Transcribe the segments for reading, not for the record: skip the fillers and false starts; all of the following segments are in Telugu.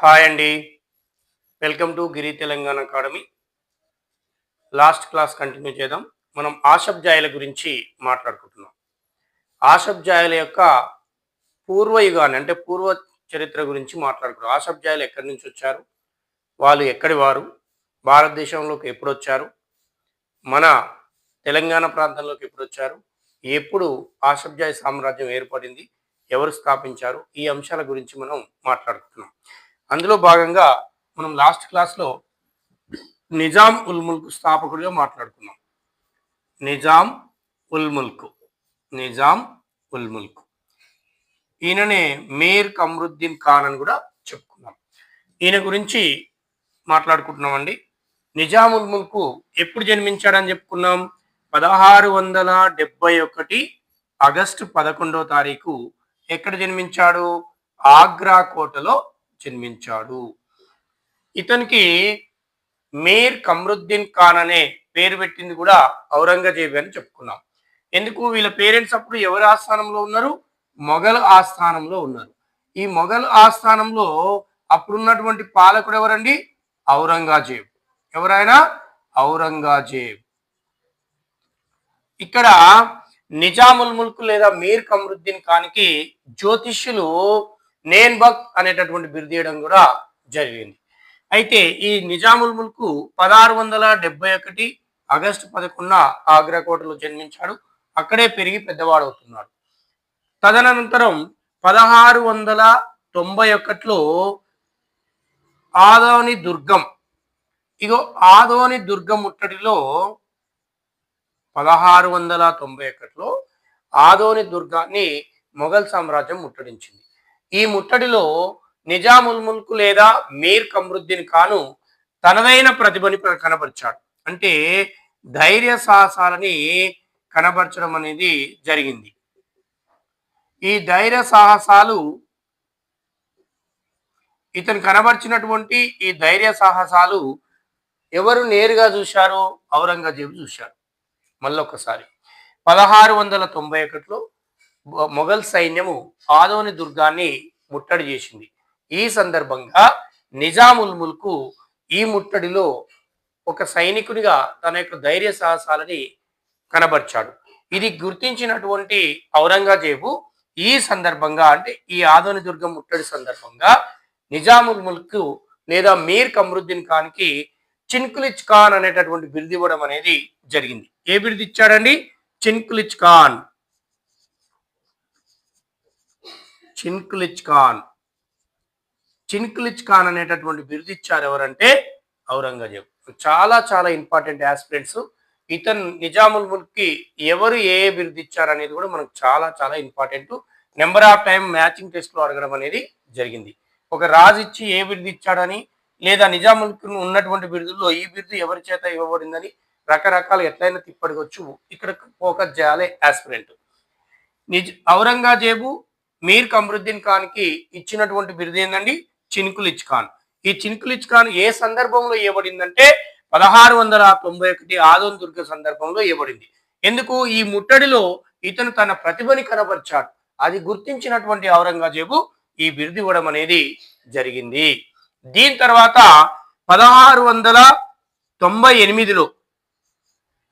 హాయ్ అండి. Welcome to Giri Telangana academy. Last class continue చేద్దాం. మనం ఆషబ్జాయిల గురించి మాట్లాడుకుంటున్నాం. ఆషబ్జాయిల యొక్క పూర్వయుగాన్ని అంటే పూర్వ చరిత్ర గురించి మాట్లాడుకున్నాం. ఆషబ్జాయిలు ఎక్కడి నుంచి వచ్చారు, వాళ్ళు ఎక్కడి వారు, భారతదేశంలోకి ఎప్పుడు వచ్చారు, మన తెలంగాణ ప్రాంతంలోకి ఎప్పుడు వచ్చారు, ఎప్పుడు ఆషబ్జాయి సామ్రాజ్యం ఏర్పడింది, ఎవరు స్థాపించారు, ఈ అంశాల గురించి మనం మాట్లాడుకుంటున్నాం. అందులో భాగంగా మనం లాస్ట్ క్లాస్లో నిజాం ఉల్ ముల్క్ స్థాపకుడిగా మాట్లాడుకున్నాం. నిజాం ఉల్ ముల్క్ నిజాం ఉల్ ముల్క్ ఈయననే మీర్ కమరుద్దీన్ ఖాన్ అని కూడా చెప్పుకున్నాం. ఈయన గురించి మాట్లాడుకుంటున్నామండి. నిజాం ఉల్ ముల్క్ ఎప్పుడు జన్మించాడని చెప్పుకున్నాం? 1671 ఆగస్టు 11వ తారీఖు ఎక్కడ జన్మించాడు? ఆగ్రా కోటలో జన్మించాడు. ఇతనికి మీర్ కమరుద్దీన్ ఖాన్ అనే పేరు పెట్టింది కూడా ఔరంగజేబు అని చెప్పుకున్నాం. ఎందుకు? వీళ్ళ పేరెంట్స్ అప్పుడు ఎవరి ఆస్థానంలో ఉన్నారు? మొఘల్ ఆస్థానంలో ఉన్నారు. ఈ మొఘల్ ఆస్థానంలో అప్పుడున్నటువంటి పాలకుడు ఎవరండి? ఔరంగజేబ్. ఎవరైనా? ఔరంగజేబ్. ఇక్కడ నిజాముల్ ముల్క్ లేదా మీర్ కమరుద్దీన్ ఖాన్కి జ్యోతిష్యులు నేన్బక్ అనేటటువంటి బిరుదు ఇవ్వడం కూడా జరిగింది. అయితే ఈ నిజాముల్ ముల్క్ 1671 ఆగస్టు 11న ఆగ్రా కోటలో జన్మించాడు. అక్కడే పెరిగి పెద్దవాడవుతున్నాడు. తదనంతరం 1691లో ఆదోని దుర్గం ఆదోని దుర్గం ముట్టడిలో 1691లో ఆదోని దుర్గాన్ని మొఘల్ సామ్రాజ్యం ముట్టడించింది. ఈ ముట్టడిలో నిజాముల్ ముల్క్ లేదా మీర్ కమరుద్దీన్ ఖాను తనదైన ప్రతిభని కనబరిచాడు. అంటే ధైర్య సాహసాలని కనబరచడం అనేది జరిగింది. ఈ ధైర్య సాహసాలు ఇతను కనబరిచినటువంటి ఈ ధైర్య సాహసాలు ఎవరు నేరుగా చూశారు? ఔరంగజేబు చూశారు. మళ్ళొకసారి 1691లో మొఘల్ సైన్యము ఆదోని దుర్గాన్ని ముట్టడి చేసింది. ఈ సందర్భంగా నిజాముల్ ముల్క్ ఈ ముట్టడిలో ఒక సైనికుడిగా తన యొక్క ధైర్య సాహసాలని కనబర్చాడు. ఇది గుర్తించినటువంటి ఔరంగజేబు ఈ సందర్భంగా అంటే ఈ ఆదోని దుర్గం ముట్టడి సందర్భంగా నిజాముల్ ముల్క్ లేదా మీర్ కమరుద్దీన్ ఖాన్కి చిన్కులిచ్ ఖాన్ అనేటటువంటి బిరుదు ఇవ్వడం అనేది జరిగింది. ఏ బిరుదు ఇచ్చాడండి? చిన్కులిచ్ ఖాన్. చిన్కులిచ్ ఖాన్ అనేటటువంటి బిరుదు ఇచ్చారు. ఎవరంటే? ఔరంగజేబు. చాలా చాలా ఇంపార్టెంట్ ఆస్పిరెంట్స్. ఇతను నిజాముల్ ముల్క్కి ఎవరు ఏ బిరుదు ఇచ్చారు అనేది కూడా మనకు చాలా చాలా important. Number of time matching టెస్ట్లో అడగడం అనేది జరిగింది. ఒక రాజు ఇచ్చి ఏ బిరుదు ఇచ్చాడని, లేదా నిజాముల్క్ ఉన్నటువంటి బిరుదుల్లో ఈ బిరుదు ఎవరి చేత ఇవ్వబడిందని రకరకాల ఎట్లయినా తిప్పడవచ్చు. ఇక్కడ ఫోకస్ చేయాలి ఆస్పిరెంట్. ఔరంగజేబు మీర్ కమరుద్దీన్ ఖాన్కి ఇచ్చినటువంటి బిరుదు ఏందండి? చిన్కులిచ్ ఖాన్. ఈ చిన్కులిచ్ ఖాన్ ఏ సందర్భంలో ఇవ్వబడిందంటే 1691 ఆదోని దుర్గ సందర్భంలో ఇవ్వబడింది. ఎందుకు? ఈ ముట్టడిలో ఇతను తన ప్రతిభని కనబర్చాడు. అది గుర్తించినటువంటి ఔరంగజేబు ఈ బిరుదు ఇవ్వడం అనేది జరిగింది. దీని తర్వాత 1698లో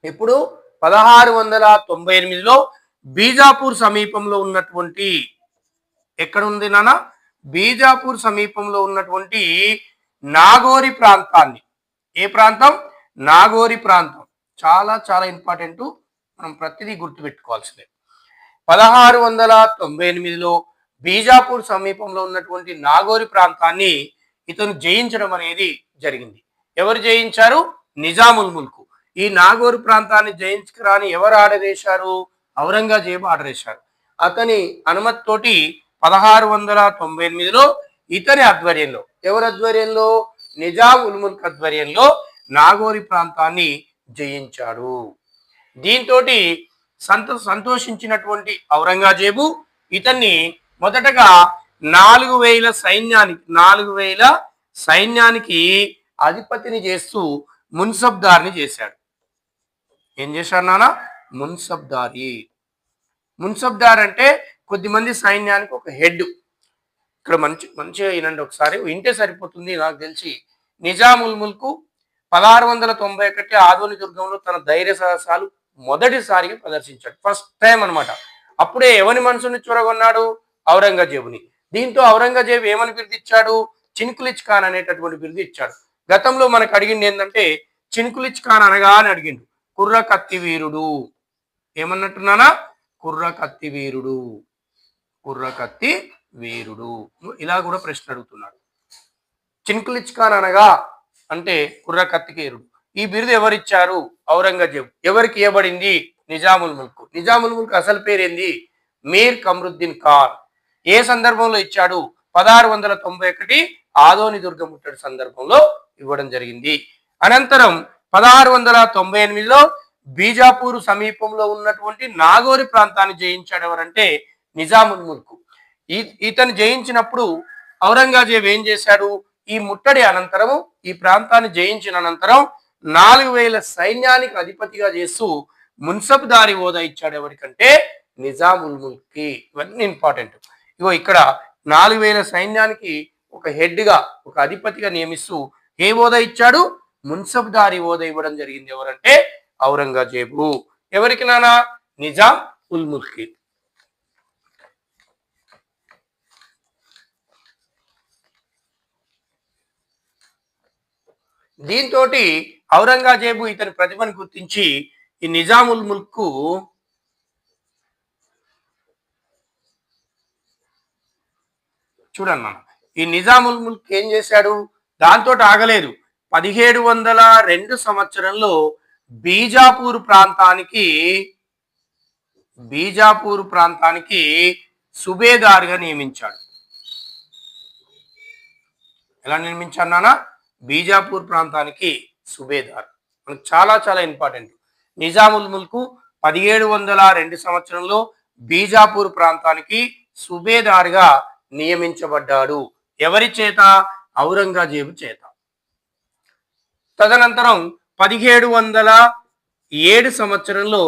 ఇప్పుడు 1698లో బీజాపూర్ సమీపంలో ఉన్నటువంటి ఎక్కడ ఉంది నాన్న? బీజాపూర్ సమీపంలో ఉన్నటువంటి నాగోరి ప్రాంతాన్ని. ఏ ప్రాంతం? నాగోరి ప్రాంతం. చాలా చాలా ఇంపార్టెంట్. మనం ప్రతిదీ గుర్తుపెట్టుకోవాల్సిందే. 1698లో బీజాపూర్ సమీపంలో ఉన్నటువంటి నాగోరి ప్రాంతాన్ని ఇతను జయించడం అనేది జరిగింది. ఎవరు జయించారు? నిజాముల్ ముల్క్. ఈ నాగోరు ప్రాంతాన్ని జయించుకురాని ఎవరు ఆర్డర్ చేశారు? ఔరంగజేబు ఆర్డర్ చేశారు. అతని అనుమతితోటి 1698లో ఇతని ఆధ్వర్యంలో, ఎవరి ఆధ్వర్యంలో? నిజాం ఉల్ ముల్క్ ఆధ్వర్యంలో నాగోరి ప్రాంతాన్ని జయించాడు. దీంతో సంతోషించినటువంటి ఔరంగజేబు ఇతన్ని మొదటగా 4000 సైన్యానికి అధిపతిని చేస్తూ మున్సబ్దార్ని చేశాడు. ఏం చేశాడు నాన్న? మున్సబ్దార్ అంటే కొద్దిమంది సైన్యానికి ఒక హెడ్. ఇక్కడ మంచిగా వినండి ఒకసారి, వింటే సరిపోతుంది నాకు తెలిసి. నిజాముల్ ముల్క్ 1691 ఆదోని దుర్గంలో తన ధైర్య సాహసాలు మొదటిసారిగా ప్రదర్శించాడు. ఫస్ట్ టైం అనమాట. అప్పుడే ఎవరి మనసుని చూరగొన్నాడు? ఔరంగజేబుని. దీంతో ఔరంగజేబు ఏమని బిరుదు ఇచ్చాడు? చిన్కులిచ్ ఖాన్ అనేటటువంటి బిరుదు ఇచ్చాడు. గతంలో మనకు అడిగింది ఏంటంటే చిన్కులిచ్ ఖాన్ అనగా అని అడిగిండు. కుర్ర కత్తి వీరుడు. ఏమన్నట్టున్నానా? కుర్ర కత్తి వీరుడు, కుర్ర కత్తి వీరుడు. ఇలా కూడా ప్రశ్న అడుగుతున్నాడు. చిన్కులిచ్ ఖాన్ అనగా అంటే కుర్ర కత్తి వీరుడు. ఈ బిరుదు ఎవరిచ్చారు? ఔరంగజేబు. ఎవరికి ఇవ్వబడింది? నిజాముల్ ముల్క్. నిజాముల్ ముల్క్ అసలు పేరేంది? మీర్ కమరుద్దీన్ ఖాన్. ఏ సందర్భంలో ఇచ్చాడు? 1691 ఆదోని దుర్గం ముట్టడి సందర్భంలో ఇవ్వడం జరిగింది. అనంతరం 1698లో బీజాపూర్ సమీపంలో ఉన్నటువంటి నాగోరి ప్రాంతాన్ని జయించాడు. ఎవరంటే నిజాముల్ ముల్క్. ఇతను జయించినప్పుడు ఔరంగజేబు ఏం చేశాడు? ఈ ముట్టడి అనంతరము, ఈ ప్రాంతాన్ని జయించిన అనంతరం 4000 సైన్యానికి అధిపతిగా చేస్తూ మున్సబ్దారి హోదా ఇచ్చాడు. ఎవరికంటే నిజాముల్ ముల్క్కి. ఇవన్నీ ఇంపార్టెంట్. ఇగో ఇక్కడ 4000 సైన్యానికి ఒక హెడ్గా, ఒక అధిపతిగా నియమిస్తూ ఏ హోదా ఇచ్చాడు? మున్సబ్దారి హోదా ఇవ్వడం జరిగింది. ఎవరంటే ఔరంగజేబు. ఎవరికి నానా? నిజాం ఉల్ ముల్క్. దీంతో ఔరంగజేబు ఇతని ప్రతిభను గుర్తించి ఈ నిజాముల్ ముల్క్ చూడన్నా, ఈ నిజాముల్ ముల్క్ ఏం చేశాడు? దాంతో ఆగలేదు. 1702 సంవత్సరంలో బీజాపూర్ ప్రాంతానికి సుబేదార్గా నియమించాడు. ఎలా నియమించాడు నాన్న? బీజాపూర్ ప్రాంతానికి సుబేదార్. మనకు చాలా చాలా ఇంపార్టెంట్. నిజాముల్ ముల్క్ 1702 సంవత్సరంలో బీజాపూర్ ప్రాంతానికి సుబేదార్గా నియమించబడ్డాడు. ఎవరి చేత? ఔరంగజేబు చేత. తదనంతరం 1707 సంవత్సరంలో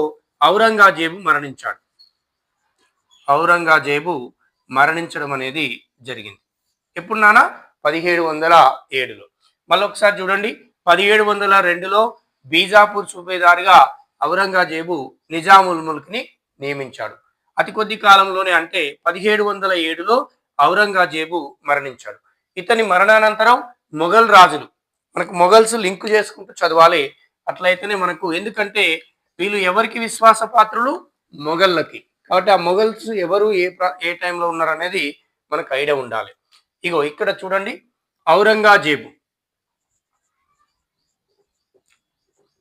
ఔరంగజేబు మరణించాడు. ఔరంగజేబు మరణించడం అనేది జరిగింది. ఎప్పుడు నానా? 1707లో. మళ్ళీ ఒకసారి చూడండి. 1702లో బీజాపూర్ సుబేదార్గా ఔరంగజేబు నిజాముల్ ముల్క్ని నియమించాడు. అతి కొద్ది కాలంలోనే, అంటే 1707లో ఔరంగజేబు మరణించాడు. ఇతని మరణానంతరం మొఘల్ రాజులు, మనకు మొఘల్స్ లింక్ చేసుకుంటూ చదవాలి, అట్లయితేనే మనకు, ఎందుకంటే వీళ్ళు ఎవరికి విశ్వాసపాత్రులు? మొఘళ్ళకి. కాబట్టి ఆ మొఘల్స్ ఎవరు ఏ టైంలో ఉన్నారు అనేది మనకు ఐడియా ఉండాలి. ఇగో ఇక్కడ చూడండి, ఔరంగజేబు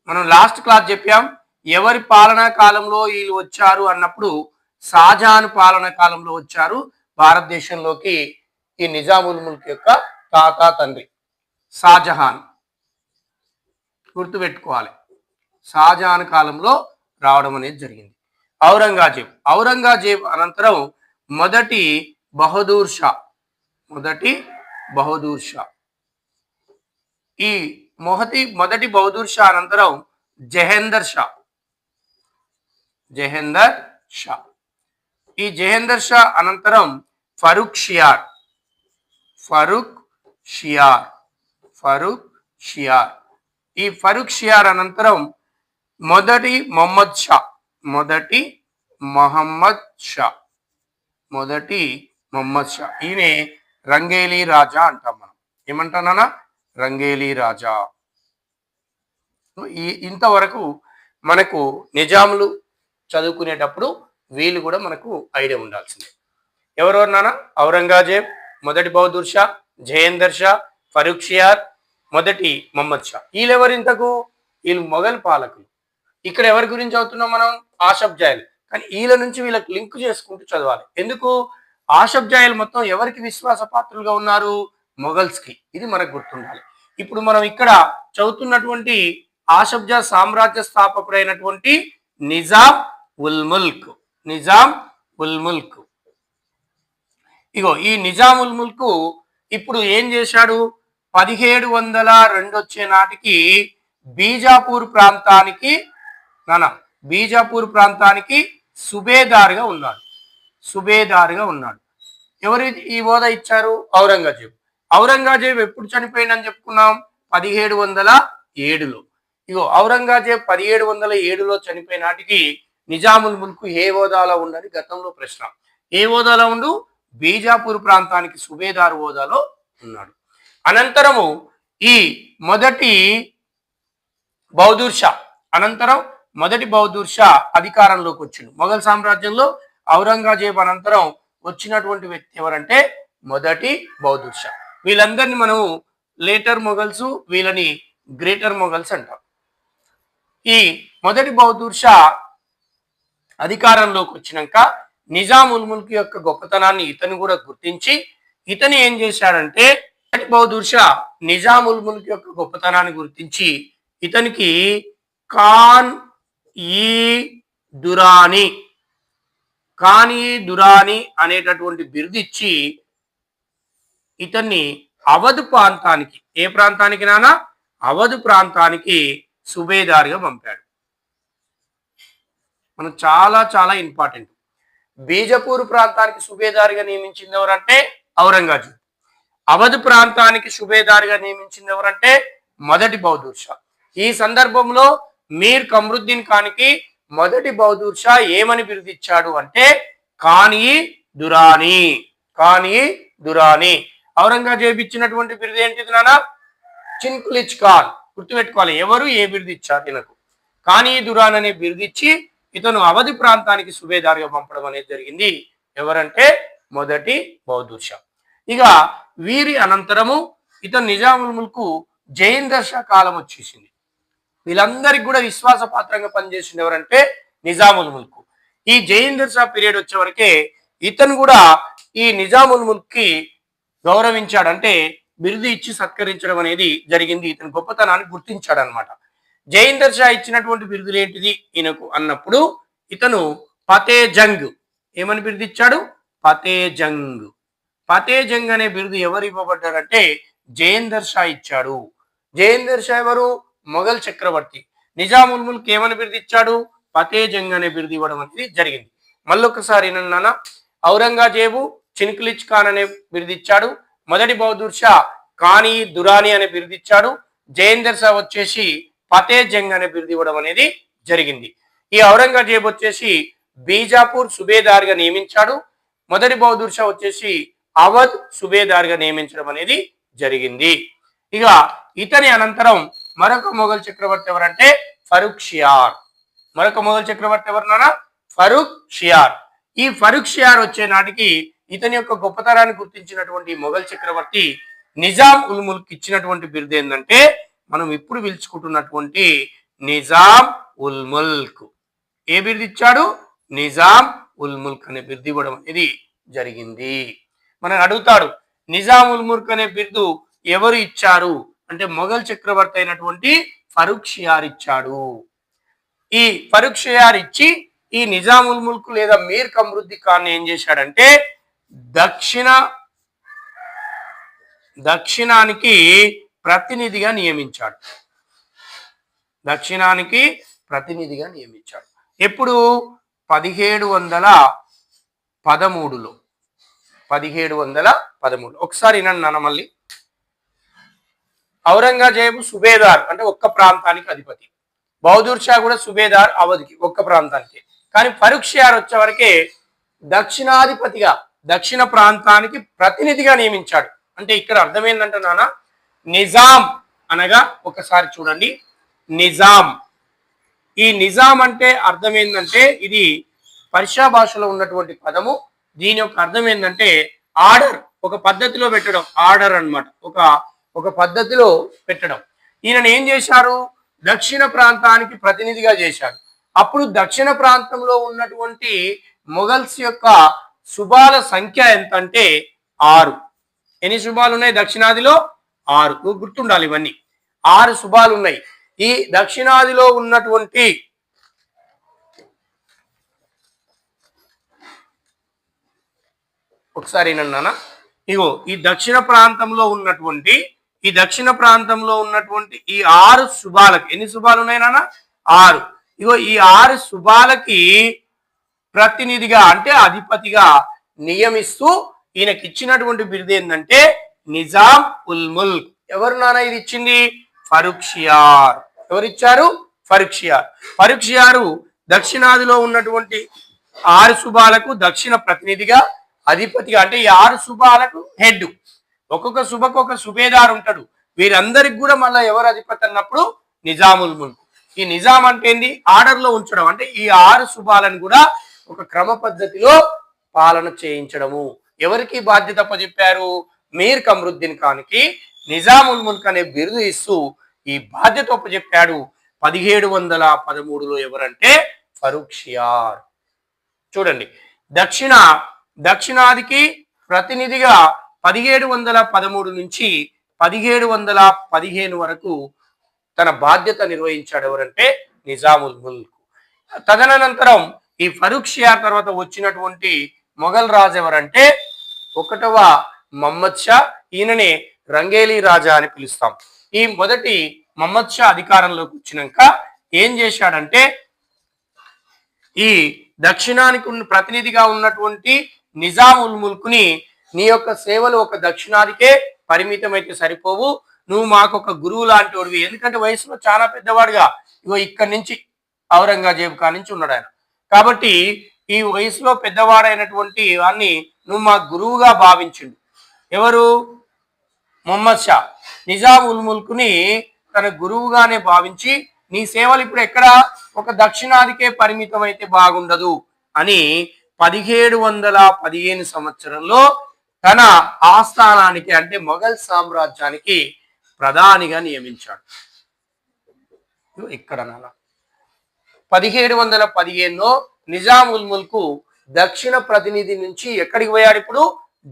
మనం లాస్ట్ క్లాస్ చెప్పాం. ఎవరి పాలనా కాలంలో వీళ్ళు వచ్చారు అన్నప్పుడు షాజహాన్ పాలనా కాలంలో వచ్చారు భారతదేశంలోకి. ఈ నిజాముల్ ముల్క్ యొక్క తాత తండ్రి షాజహాన్, గుర్తుపెట్టుకోవాలి. షాజహాన్ కాలంలో రావడం అనేది జరిగింది. ఔరంగజేబు అనంతరం మొదటి బహదూర్ షా. ఈ మొదటి బహదూర్ షా అనంతరం జహేందర్ షా. ఈ జహేందర్ షా అనంతరం ఫరూక్ షియార్. ఈ ఫరూక్ షియార్ అనంతరం మొదటి మొహమ్మద్ షా. ఈయన రంగేలి రాజా అంటాం మనం. ఏమంటానా? రంగేలి రాజా. ఇంతవరకు మనకు నిజాములు చదువుకునేటప్పుడు వీళ్ళు కూడా మనకు ఐడియా ఉండాల్సిందే. ఎవరెవరు నాన్న? ఔరంగజేబ్, మొదటి బహదూర్ షా, జహేందర్ షా, ఫరూక్ షియార్, మొదటి మొహమ్మద్ షా. వీళ్ళెవరు ఇంతకు? వీళ్ళు మొఘల్ పాలకులు. ఇక్కడ ఎవరి గురించి చదువుతున్నాం మనం? ఆషఫ్ జాయిల్. కానీ వీళ్ళ నుంచి వీళ్ళకి లింక్ చేసుకుంటూ చదవాలి. ఎందుకు? ఆషఫ్ జాయిల్ మొత్తం ఎవరికి విశ్వాస పాత్రులుగా ఉన్నారు? మొఘల్స్కి. ఇది మనకు గుర్తుండాలి. ఇప్పుడు మనం ఇక్కడ చదువుతున్నటువంటి ఆషఫ్ జా సామ్రాజ్య స్థాపకుడైనటువంటి నిజాం ఉల్ ముల్క్. ఇగో ఈ నిజాం ఉల్ ముల్క్ ఇప్పుడు ఏం చేశాడు? 1702 వచ్చే నాటికి బీజాపూర్ ప్రాంతానికి సుబేదార్గా ఉన్నాడు. ఎవరు ఈ హోదా ఇచ్చారు? ఔరంగజేబు. ఔరంగజేబు ఎప్పుడు చనిపోయిందని చెప్పుకున్నాం? 1707లో. ఇగో ఔరంగజేబు 1707లో చనిపోయిన నాటికి నిజాముల్ ముల్క్ ఏ హోదాలో ఉండని గతంలో ప్రశ్న. ఏ హోదాలో ఉండు? బీజాపూర్ ప్రాంతానికి సుబేదార్ హోదాలో ఉన్నాడు. అనంతరము ఈ మొదటి బహదూర్ షా మొదటి బహదూర్ షా అధికారంలోకి వచ్చిండు. మొఘల్ సామ్రాజ్యంలో ఔరంగజేబు అనంతరం వచ్చినటువంటి వ్యక్తి ఎవరంటే మొదటి బహదూర్ షా. వీళ్ళందరినీ మనం లేటర్ మొఘల్స్, వీళ్ళని గ్రేటర్ మొఘల్స్ అంటాం. ఈ మొదటి బహదూర్ షా అధికారంలోకి వచ్చినాక నిజాముల్ ముల్క్ యొక్క గొప్పతనాన్ని ఇతను కూడా గుర్తించి ఇతను ఏం చేశాడంటే బహదూర్ షా నిజాముల్ ముల్క్ యొక్క గొప్పతనాన్ని గుర్తించి ఇతనికి ఖాన్ ఈ దురాని అనేటటువంటి బిరుదు ఇచ్చి ఇతన్ని అవధ్ ప్రాంతానికి, ఏ ప్రాంతానికి నానా? అవధ్ ప్రాంతానికి సుబేదార్గా పంపాడు. మనం చాలా చాలా ఇంపార్టెంట్. బీజపూర్ ప్రాంతానికి సుబేదార్గా నియమించింది ఎవరంటే ఔరంగజేబు. అవధ్ ప్రాంతానికి సుబేదార్గా నియమించింది ఎవరంటే మొదటి బహదూర్ షా. ఈ సందర్భంలో మీర్ కమరుద్దీన్ ఖాన్కి మొదటి బహదూర్ షా ఏమని బిరుదిచ్చాడు అంటే ఖాన్-ఈ దురానీ. ఔరంగజేబు ఇచ్చినటువంటి బిరుదు ఏంటిది నానా? చిన్కులిచ్ ఖాన్. గుర్తుపెట్టుకోవాలి, ఎవరు ఏ బిరుదు ఇచ్చారు ఈయనకు. ఖాన్-ఈ దురాన్ అనే బిరుదు ఇచ్చి ఇతను అవధి ప్రాంతానికి సుబేదార్గా పంపడం అనేది జరిగింది. ఎవరంటే మొదటి బహదూర్ షా. ఇక వీరి అనంతరము ఇతను నిజాముల్ ముల్క్ జహీందర్ షా కాలం వచ్చేసింది. వీళ్ళందరికీ కూడా విశ్వాసపాత్రంగా పనిచేసింది ఎవరంటే నిజాముల్ ముల్క్. ఈ జహీందర్ షా పీరియడ్ వచ్చే వరకే ఇతను కూడా ఈ నిజాముల్ ముల్క్ కి గౌరవించాడు, అంటే బిరుదు ఇచ్చి సత్కరించడం అనేది జరిగింది. ఇతని గొప్పతనాన్ని గుర్తించాడు అనమాట. జహీందర్ షా ఇచ్చినటువంటి బిరుదులు ఏంటిది ఈయనకు అన్నప్పుడు ఇతను ఫతే జంగ్ ఏమని బిరుదు ఇచ్చాడు? ఫతే జంగ్ అనే బిరుదు ఎవరు ఇవ్వబడ్డారంటే జహీందర్ షా ఇచ్చాడు. జహీందర్ షా ఎవరు? మొఘల్ చక్రవర్తి. నిజాముల్ ముల్క్ ఏమని బిరుదు ఇచ్చాడు? ఫతే జంగ్ అనే బిరుదు ఇవ్వడం అనేది జరిగింది. మళ్ళొకసారి నాన్న, ఔరంగజేబు చిన్కులిచ్ ఖాన్ అనే బిరుదు ఇచ్చాడు. మొదటి బహదూర్ షా ఖాన్-ఈ దురానీ అనే బిరుదు ఇచ్చాడు. జహీందర్ షా వచ్చేసి ఫతే జంగ్ అనే బిరుదు ఇవ్వడం అనేది జరిగింది. ఈ ఔరంగజేబు వచ్చేసి బీజాపూర్ సుబేదార్గా నియమించాడు. మొదటి బహదూర్ షా వచ్చేసి అవధ్ సుబేదార్గా నియమించడం అనేది జరిగింది. ఇక ఇతని అనంతరం మరొక మొఘల్ చక్రవర్తి ఎవరంటే ఫరూక్ షియార్. మరొక మొఘల్ చక్రవర్తి ఎవరన్నా? ఫరూక్ షియార్. ఈ ఫరూక్ షియార్ వచ్చే నాటికి ఇతని యొక్క గొప్పతనాన్ని గుర్తించినటువంటి మొఘల్ చక్రవర్తి నిజాం ఉల్ ముల్క్ ఇచ్చినటువంటి బిరుదు ఏంటంటే మనం ఇప్పుడు పిలుచుకుంటున్నటువంటి నిజాం ఉల్ ముల్క్. ఏ బిరుదు ఇచ్చాడు? నిజాం ఉల్ ముల్క్ అనే బిరుదు ఇవ్వడం అనేది జరిగింది. మనం అడుగుతాడు, నిజాం ఉల్ ముల్క్ అనే బిరుదు ఎవరు ఇచ్చారు అంటే మొఘల్ చక్రవర్తి అయినటువంటి ఫరూక్ షియార్ ఇచ్చాడు. ఈ ఫరూక్ షియార్ ఇచ్చి ఈ నిజాం ఉల్ ముల్క్ లేదా మీర్ కమరుద్దీ ఖాన్ ఏం చేశాడంటే దక్షిణానికి ప్రతినిధిగా నియమించాడు. ఎప్పుడు? 1713లో. ఒకసారి నన్ను మళ్ళీ, ఔరంగజేబు సుబేదార్ అంటే ఒక్క ప్రాంతానికి అధిపతి, బహదూర్ షా కూడా సుబేదార్ అవధికి ఒక్క ప్రాంతానికి. కానీ ఫరూక్ షియార్ వచ్చే వరకే దక్షిణాధిపతిగా దక్షిణ ప్రాంతానికి ప్రతినిధిగా నియమించాడు. అంటే ఇక్కడ అర్థమైందంటే నాన్న, నిజాం అనగా ఒకసారి చూడండి, నిజాం. ఈ నిజాం అంటే అర్థం ఏంటంటే ఇది పర్షియా భాషలో ఉన్నటువంటి పదము. దీని యొక్క అర్థం ఏంటంటే ఆర్డర్, ఒక పద్ధతిలో పెట్టడం, ఆర్డర్ అన్నమాట, ఒక పద్ధతిలో పెట్టడం. ఈయన ఏం చేశారు? దక్షిణ ప్రాంతానికి ప్రతినిధిగా చేశాడు. అప్పుడు దక్షిణ ప్రాంతంలో ఉన్నటువంటి మొఘల్స్ యొక్క శుభాల సంఖ్య ఎంత అంటే 6. ఎన్ని శుభాలు ఉన్నాయి దక్షిణాదిలో? 6. గుర్తుండాలి ఇవన్నీ. 6 శుభాలు ఉన్నాయి. ఈ దక్షిణాదిలో ఉన్నటువంటి ఒకసారి నన్న, ఇగో ఈ దక్షిణ ప్రాంతంలో ఉన్నటువంటి ఈ 6 శుభాలకి ఎన్ని శుభాలు ఉన్నాయి నాన్న? 6. ఇగో ఈ 6 శుభాలకి ప్రతినిధిగా అంటే అధిపతిగా నియమిస్తూ ఈయనకి ఇచ్చినటువంటి బిరుదు ఏంటంటే నిజాం ఉల్ ముల్క్. ఎవరు నాన్న ఇది ఇచ్చింది? ఫరూక్షియార్. ఎవరిచ్చారు? ఫరూక్షియార్. ఫరూక్షియారు దక్షిణాదిలో ఉన్నటువంటి 6 సుబాలకు దక్షిణ ప్రతినిధిగా, అధిపతిగా, అంటే ఈ 6 సుబాలకు హెడ్. ఒక్కొక్క సుబకు ఒక సుబేదార్ ఉంటాడు. వీరందరికి కూడా మళ్ళీ ఎవరు అధిపతి అన్నప్పుడు నిజాముల్ ముల్క్. ఈ నిజాం అంటే ఏంది? ఆర్డర్ లో ఉంచడం. అంటే ఈ 6 సుబాలను కూడా ఒక క్రమ పద్ధతిలో పాలన చేయించడము. ఎవరికి బాధ్యత అప్పచెప్పారు? మీర్ కమరుద్దీన్ ఖాన్కి నిజాముల్ ముల్క్ అనే బిరుదు ఇస్తూ ఈ బాధ్యత అప్పచెప్పాడు 1713లో. ఎవరంటే ఫరూక్షియార్. చూడండి, దక్షిణాదికి ప్రతినిధిగా 1713 నుంచి 1715 వరకు తన బాధ్యత నిర్వహించాడు. ఎవరంటే నిజాముల్ ముల్క్. తదనంతరం ఈ ఫరూక్షియార్ తర్వాత వచ్చినటువంటి మొఘల్ రాజు ఎవరంటే 1వ మహమ్మద్ షా. ఈయననే రంగేలీ రాజా అని పిలుస్తాం. ఈ మొదటి మహమ్మద్ షా అధికారంలోకి వచ్చినాక ఏం చేశాడంటే, ఈ దక్షిణానికి ప్రతినిధిగా ఉన్నటువంటి నిజాముల్ ముల్క్ ని, నీ యొక్క సేవలు ఒక దక్షిణాదికే పరిమితమైతే సరిపోవు, నువ్వు మాకు ఒక గురువు లాంటి వాడివి. ఎందుకంటే వయసులో చాలా పెద్దవాడుగా, ఇగో ఇక్కడి నుంచి ఔరంగజేబు కా నుంచి ఉన్నాడు ఆయన. కాబట్టి ఈ వయసులో పెద్దవాడైనటువంటి వాడిని నువ్వు మా గురువుగా భావించిండు. ఎవరు? మొహమ్మద్ షా నిజాముల్ ముల్క్ ని తన గురువుగానే భావించి, నీ సేవలు ఇప్పుడు ఎక్కడ ఒక దక్షిణాదికే పరిమితం అయితే బాగుండదు అని 1715 సంవత్సరంలో తన ఆస్థానానికి, అంటే మొఘల్ సామ్రాజ్యానికి ప్రధానిగా నియమించాడు. ఇక్కడ 1715లో నిజాముల్ ముల్క్ దక్షిణ ప్రతినిధి నుంచి ఎక్కడికి పోయాడు? ఇప్పుడు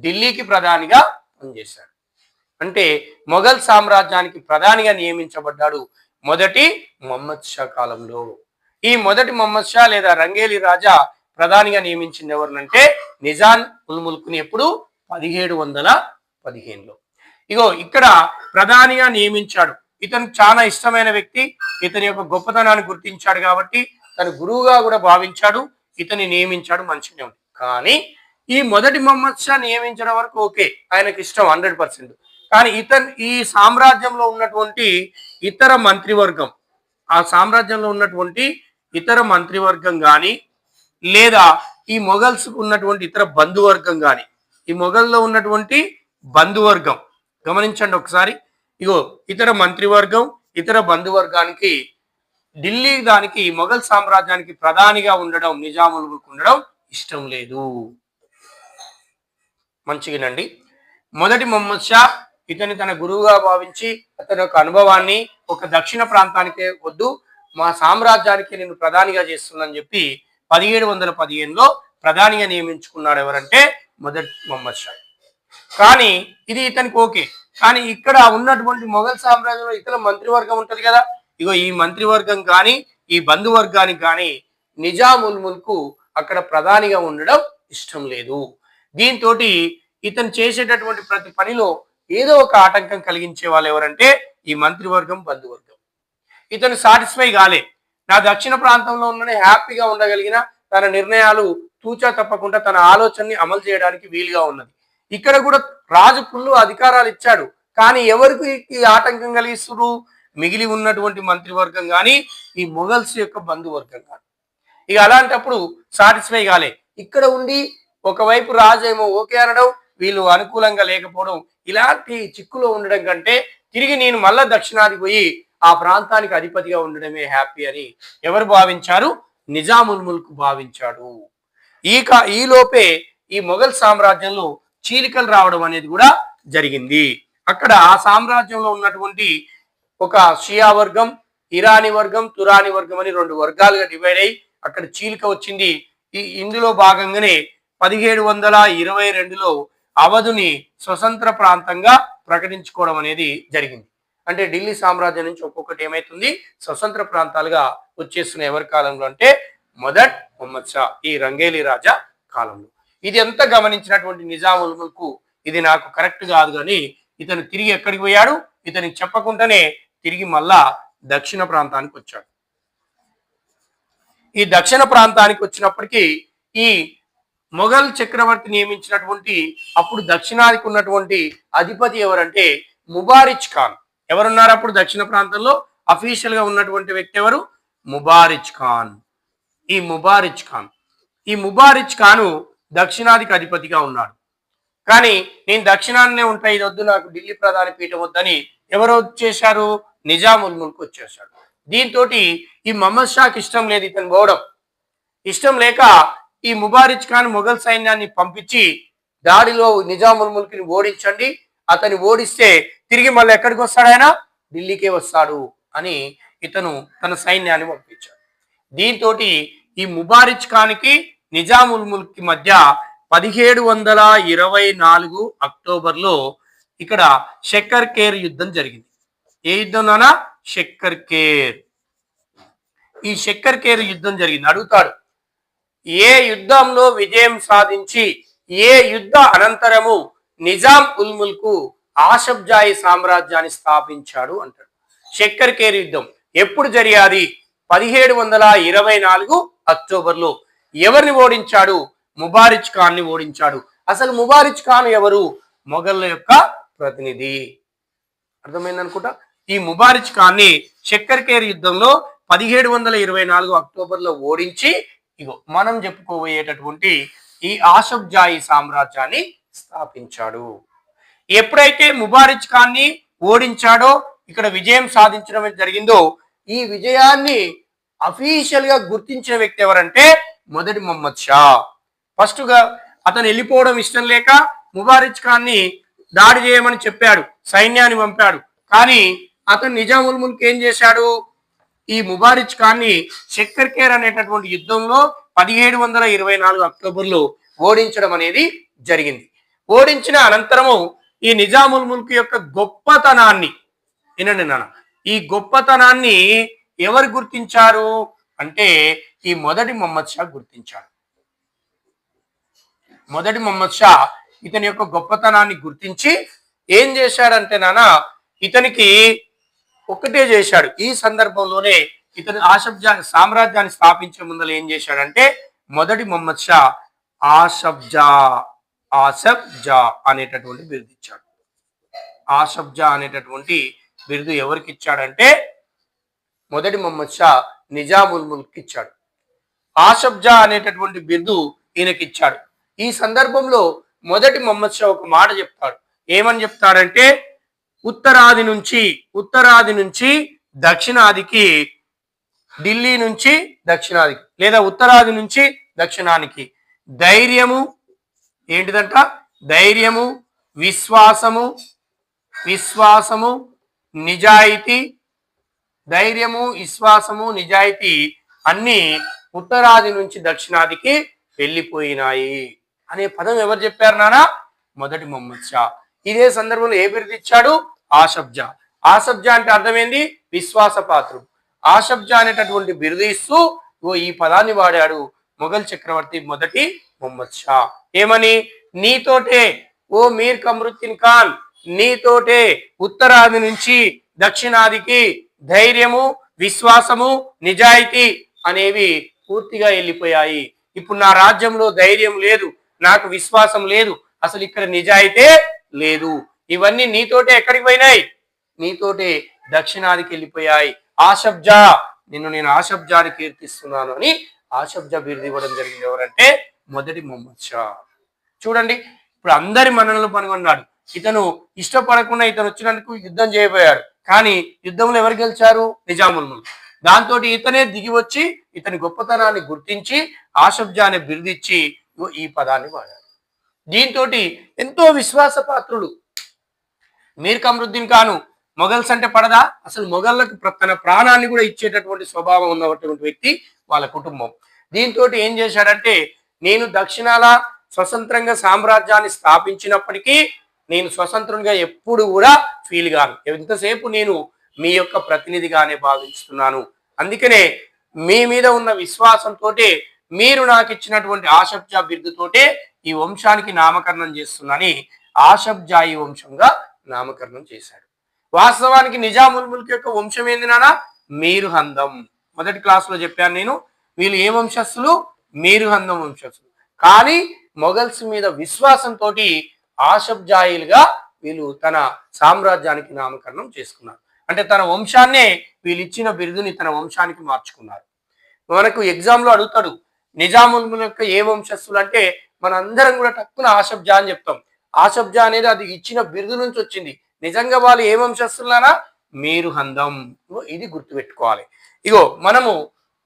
ఢిల్లీకి ప్రధానిగా పనిచేశాడు. అంటే మొఘల్ సామ్రాజ్యానికి ప్రధానిగా నియమించబడ్డాడు మొదటి మహమ్మద్ షా కాలంలో. ఈ మొదటి మహమ్మద్ షా లేదా రంగేలి రాజా ప్రధానిగా నియమించింది ఎవరినంటే నిజాం ఉల్ ముల్క్ ని. ఎప్పుడు? 1715లో. ఇగో ఇక్కడ ప్రధానిగా నియమించాడు. ఇతను చాలా ఇష్టమైన వ్యక్తి. ఇతని యొక్క గొప్పతనాన్ని గుర్తించాడు కాబట్టి తన గురువుగా కూడా భావించాడు. ఇతన్ని నియమించాడు, మంచిగా ఉంది. కానీ ఈ మొదటి మహమ్మద్ షా నియమించడం వరకు ఓకే, ఆయనకి ఇష్టం 100%. కానీ ఈ సామ్రాజ్యంలో ఉన్నటువంటి ఇతర మంత్రివర్గం, ఆ సామ్రాజ్యంలో ఉన్నటువంటి ఇతర మంత్రివర్గం కానీ, లేదా ఈ మొఘల్స్ ఉన్నటువంటి ఇతర బంధువర్గం కానీ, ఈ మొఘల్లో ఉన్నటువంటి బంధువర్గం గమనించండి ఒకసారి. ఇగో ఇతర మంత్రివర్గం, ఇతర బంధువర్గానికి ఢిల్లీ దానికి మొఘల్ సామ్రాజ్యానికి ప్రధానిగా ఉండడం, నిజాముల్ ముల్క్ ఉండడం ఇష్టం లేదు. మంచిగానండి. మొదటి మహమ్మద్ షా ఇతని తన గురువుగా భావించి అతని యొక్క అనుభవాన్ని, ఒక దక్షిణ ప్రాంతానికే వద్దు, మా సామ్రాజ్యానికి నేను ప్రధానిగా చేస్తున్నానని చెప్పి 1715లో ప్రధానిగా నియమించుకున్నాడు. ఎవరంటే మొదటి మహమ్మద్ షా. కానీ ఇది ఇతనికి ఓకే. కానీ ఇక్కడ ఉన్నటువంటి మొఘల్ సామ్రాజ్యంలో ఇతర మంత్రివర్గం ఉంటది కదా, ఇగో ఈ మంత్రివర్గం కానీ ఈ బంధువర్గానికి కానీ నిజాముల్ ముల్క్ అక్కడ ప్రధానిగా ఉండడం ఇష్టం లేదు. దీంతో ఇతను చేసేటటువంటి ప్రతి పనిలో ఏదో ఒక ఆటంకం కలిగించే వాళ్ళు ఎవరంటే ఈ మంత్రివర్గం, బంధువర్గం. ఇతను సాటిస్ఫై కాలే. నా దక్షిణ ప్రాంతంలో ఉన్ననే హ్యాపీగా ఉండగలిగిన, తన నిర్ణయాలు తూచా తప్పకుండా తన ఆలోచనని అమలు చేయడానికి వీలుగా ఉన్నది. ఇక్కడ కూడా రాజు ఫుల్లు అధికారాలు ఇచ్చాడు. కానీ ఎవరికి ఈ ఆటంకం కలిగిస్తున్నారు? మిగిలి ఉన్నటువంటి మంత్రివర్గం కానీ ఈ మొఘల్స్ యొక్క బంధువర్గం కానీ. ఇక అలాంటప్పుడు సాటిస్ఫై కాలే. ఇక్కడ ఉండి ఒకవైపు రాజు ఏమో ఓకే అనడం, వీళ్ళు అనుకూలంగా లేకపోవడం, ఇలాంటి చిక్కులో ఉండడం కంటే తిరిగి నేను మళ్ళా దక్షిణాదికి పోయి ఆ ప్రాంతానికి అధిపతిగా ఉండడమే హ్యాపీ అని ఎవరు భావించారు? నిజాముల్ ముల్క్ భావించాడు. ఈ లోపే ఈ మొఘల్ సామ్రాజ్యంలో చీలికలు రావడం అనేది కూడా జరిగింది. అక్కడ ఆ సామ్రాజ్యంలో ఉన్నటువంటి ఒక షియా వర్గం, ఇరానీ వర్గం, తురానీ వర్గం అని 2 వర్గాలుగా డివైడ్ అయ్యి అక్కడ చీలిక వచ్చింది. ఇందులో భాగంగానే 1722లో అవధుని స్వతంత్ర ప్రాంతంగా ప్రకటించుకోవడం అనేది జరిగింది. అంటే ఢిల్లీ సామ్రాజ్యం నుంచి ఒక్కొక్కటి ఏమైతుంది, స్వతంత్ర ప్రాంతాలుగా వచ్చేస్తున్నాయి. ఎవరి కాలంలో అంటే మొదటి మహమ్మద్ షా, ఈ రంగేలీ రాజా కాలంలో. ఇది ఎంత గమనించినటువంటి నిజాముల్ ముల్క్ ఇది నాకు కరెక్ట్ కాదు కానీ ఇతను తిరిగి ఎక్కడికి పోయాడు? ఇతనికి చెప్పకుండానే తిరిగి మళ్ళా దక్షిణ ప్రాంతానికి వచ్చాడు. ఈ దక్షిణ ప్రాంతానికి వచ్చినప్పటికీ ఈ మొఘల్ చక్రవర్తి నియమించినటువంటి అప్పుడు దక్షిణాదికి ఉన్నటువంటి అధిపతి ఎవరంటే ముబారిచ్ ఖాన్. ఎవరున్నారు అప్పుడు దక్షిణ ప్రాంతంలో అఫీషియల్ గా ఉన్నటువంటి వ్యక్తి ఎవరు? ముబారిచ్ ఖాన్. ఈ ముబారిచ్ ఖాను దక్షిణాదికి అధిపతిగా ఉన్నాడు. కానీ నేను దక్షిణాన్నే ఉంటా, ఇది వద్దు, నాకు ఢిల్లీ ప్రధాని పీఠం వద్దని ఎవరు వచ్చేశారు? నిజాముల్ ముల్క్ వచ్చేశాడు. దీంతో ఈ మహమ్మద్ షాకి ఇష్టం లేదు, ఇతను పోవడం ఇష్టం లేక ఈ ముబారిచ్ ఖాన్ మొఘల్ సైన్యాన్ని పంపించి దాడిలో నిజాముల్ ముల్క్ని ఓడించండి, అతన్ని ఓడిస్తే తిరిగి మళ్ళీ ఎక్కడికి వస్తాడు? ఆయన ఢిల్లీకే వస్తాడు అని ఇతను తన సైన్యాన్ని పంపించాడు. దీంతో ఈ ముబారిచ్ ఖాన్కి నిజాముల్ ముల్క్ మధ్య 1724 అక్టోబర్లో ఇక్కడ షక్కర్ కేర్ యుద్ధం జరిగింది. ఏ యుద్ధం నానా? షక్కర్ కేర్. ఈ షక్కర్ కేర్ యుద్ధం జరిగింది. అడుగుతాడు, ఏ యుద్ధంలో విజయం సాధించి ఏ యుద్ధ అనంతరము నిజాం ఉల్ ముల్క్ ఆషబ్జాయి సామ్రాజ్యాన్ని స్థాపించాడు అంటాడు. షక్కర్ కేర్ యుద్ధం ఎప్పుడు జరిగాది? 1724 అక్టోబర్లో. ఎవరిని ఓడించాడు? ముబారిచ్ ఖాన్ ని ఓడించాడు. అసలు ముబారిచ్ ఖాన్ ఎవరు? మొఘళ్ళ యొక్క ప్రతినిధి. అర్థమైంది అనుకుంటా. ఈ ముబారిచ్ ఖాన్ ని షక్కర్ కేర్ యుద్ధంలో 1724 అక్టోబర్లో ఓడించి ఇగో మనం చెప్పుకోబోయేటటువంటి ఈ ఆషబ్జాయి సామ్రాజ్యాన్ని స్థాపించాడు. ఎప్పుడైతే ముబారిచ్ ఖాన్ ని ఓడించాడో, ఇక్కడ విజయం సాధించడం జరిగిందో, ఈ విజయాన్ని అఫీషియల్ గా గుర్తించిన వ్యక్తి ఎవరంటే మొదటి మహమ్మద్ షా. ఫస్ట్ గా అతను వెళ్ళిపోవడం ఇష్టం లేక ముబారిచ్ ఖాన్ ని దాడి చేయమని చెప్పాడు, సైన్యాన్ని పంపాడు. కానీ అతను నిజాముల్ ముల్క్ ఏం చేశాడు? ఈ ముబారిచ్ ఖాన్ ని షక్కర్ కేర్ అనేటటువంటి యుద్ధంలో 1724 అక్టోబర్లో ఓడించడం అనేది జరిగింది. ఓడించిన అనంతరము ఈ నిజాముల్ ముల్క్ యొక్క గొప్పతనాన్ని వినండి నాన్న, ఈ గొప్పతనాన్ని ఎవరు గుర్తించారు అంటే ఈ మొదటి మహమ్మద్ షా గుర్తించాడు. మొదటి మహమ్మద్ షా ఇతని యొక్క గొప్పతనాన్ని గుర్తించి ఏం చేశాడంటే నాన్న, ఇతనికి ఒక్కటే చేశాడు. ఈ సందర్భంలోనే ఇతను ఆషబ్జా సామ్రాజ్యాన్ని స్థాపించే ముందర ఏం చేశాడంటే మొదటి మహమ్మద్ షా ఆషబ్జా అనేటటువంటి బిరుదు ఇచ్చాడు. ఆషబ్జా అనేటటువంటి బిరుదు ఎవరికి ఇచ్చాడంటే మొదటి మహమ్మద్ షా నిజాముల్ ముల్క్ ఇచ్చాడు. ఆషబ్జా అనేటటువంటి బిరుదు ఈయనకి ఇచ్చాడు. ఈ సందర్భంలో మొదటి మహమ్మద్ షా ఒక మాట చెప్తాడు. ఏమని చెప్తాడంటే ఉత్తరాది నుంచి దక్షిణాదికి, ఢిల్లీ నుంచి దక్షిణాదికి లేదా ఉత్తరాది నుంచి దక్షిణానికి ధైర్యము ఏంటిదంట? ధైర్యము, విశ్వాసము, నిజాయితీ, ధైర్యము, విశ్వాసము, నిజాయితీ అన్ని ఉత్తరాది నుంచి దక్షిణాదికి వెళ్ళిపోయినాయి అనే పదం ఎవరు చెప్పారు నానా? మొదటి మహమ్మద్ షా. ఇదే సందర్భంలో ఏ బిరుదు ఇచ్చాడు? ఆషబ్జా. ఆషబ్జా అంటే అర్థమైంది విశ్వాసపాత్రుడు. ఆషబ్జా అనేటటువంటి బిరుదు ఇస్తూ ఈ పదాన్ని వాడాడు మొఘల్ చక్రవర్తి మొదటి మహమ్మద్ షా. ఏమని? నీతోటే ఓ మీర్ కమరుద్దీన్ ఖాన్, నీతోటే ఉత్తరాది నుంచి దక్షిణాదికి ధైర్యము, విశ్వాసము, నిజాయితీ అనేవి పూర్తిగా వెళ్ళిపోయాయి. ఇప్పుడు నా రాజ్యంలో ధైర్యం లేదు, నాకు విశ్వాసం లేదు, అసలు ఇక్కడ నిజాయితీ లేదు. ఇవన్నీ నీతోటే ఎక్కడికి పోయినాయి? నీతోటే దక్షిణాదికి వెళ్ళిపోయాయి. ఆషబ్జా, నేను ఆషబ్జాని కీర్తిస్తున్నాను అని ఆషబ్జా బిరుదు ఇవ్వడం జరిగింది. ఎవరంటే మొదటి మహమ్మద్ షా. చూడండి, ఇప్పుడు అందరి మనలను కనుగొన్నాడు. ఇతను ఇష్టపడకుండా ఇతను వచ్చినందుకు యుద్ధం చేయబోయాడు. కానీ యుద్ధంలో ఎవరు గెలిచారు? నిజాముల్ ముల్క్. దాంతో ఇతనే దిగి వచ్చి ఇతని గొప్పతనాన్ని గుర్తించి ఆషబ్జా అనే బిరుదిచ్చి ఈ పదాన్ని వాడాడు. దీంతో ఎంతో విశ్వాసపాత్రుడు మీర్ కమరుద్దీన్ ఖాను. మొఘల్స్ అంటే పడదా? అసలు మొఘళ్ళకు తన ప్రాణాన్ని కూడా ఇచ్చేటటువంటి స్వభావం ఉన్నటువంటి వ్యక్తి వాళ్ళ కుటుంబం. దీంతో ఏం చేశాడంటే, నేను దక్షిణాల స్వతంత్రంగా సామ్రాజ్యాన్ని స్థాపించినప్పటికీ నేను స్వతంత్రంగా ఎప్పుడు కూడా ఫీల్ గాను. ఎంతసేపు నేను మీ యొక్క ప్రతినిధిగానే భావిస్తున్నాను. అందుకనే మీ మీద ఉన్న విశ్వాసంతో మీరు నాకు ఇచ్చినటువంటి ఆషబ్జా బిరుదుతోటే ఈ వంశానికి నామకరణం చేస్తున్నానని ఆషబ్జాయి వంశంగా నామకరణం చేశాడు. వాస్తవానికి నిజాముల్ ముల్క్ యొక్క వంశం ఏంది నానా? మీరుహందం. మొదటి క్లాసులో చెప్పాను నేను. వీళ్ళు ఏ వంశస్థులు? మీరుహందం వంశస్థులు. కానీ మొఘల్స్ మీద విశ్వాసంతో ఆషఫ్ జాయిలుగా వీళ్ళు తన సామ్రాజ్యానికి నామకరణం చేసుకున్నారు. అంటే తన వంశాన్నే వీళ్ళు ఇచ్చిన బిరుదుని తన వంశానికి మార్చుకున్నారు. మనకు ఎగ్జామ్లో అడుగుతాడు నిజాముల్ ముల్క్ ఏ వంశస్థులు అంటే మన అందరం కూడా టక్కున ఆషఫ్ జా అని చెప్తాం. ఆషఫ్ జా అనేది అది ఇచ్చిన బిరుదు నుంచి వచ్చింది. నిజంగా వాళ్ళు ఏ వంశస్థులనా మీరు హందం. ఇది గుర్తుపెట్టుకోవాలి. ఇగో మనము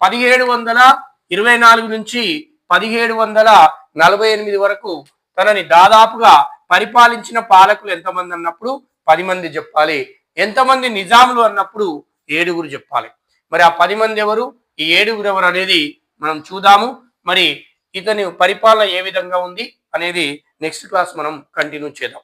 1724 నుంచి 1748 వరకు తనని దాదాపుగా పరిపాలించిన పాలకులు ఎంతమంది అన్నప్పుడు 10 మంది చెప్పాలి. ఎంతమంది నిజాములు అన్నప్పుడు 7 చెప్పాలి. మరి ఆ 10 మంది ఎవరు, ఈ 7 ఎవరు అనేది మనం చూద్దాము. మరి ఇతని పరిపాలన ఏ విధంగా ఉంది అనేది నెక్స్ట్ క్లాస్ మనం కంటిన్యూ చేద్దాం.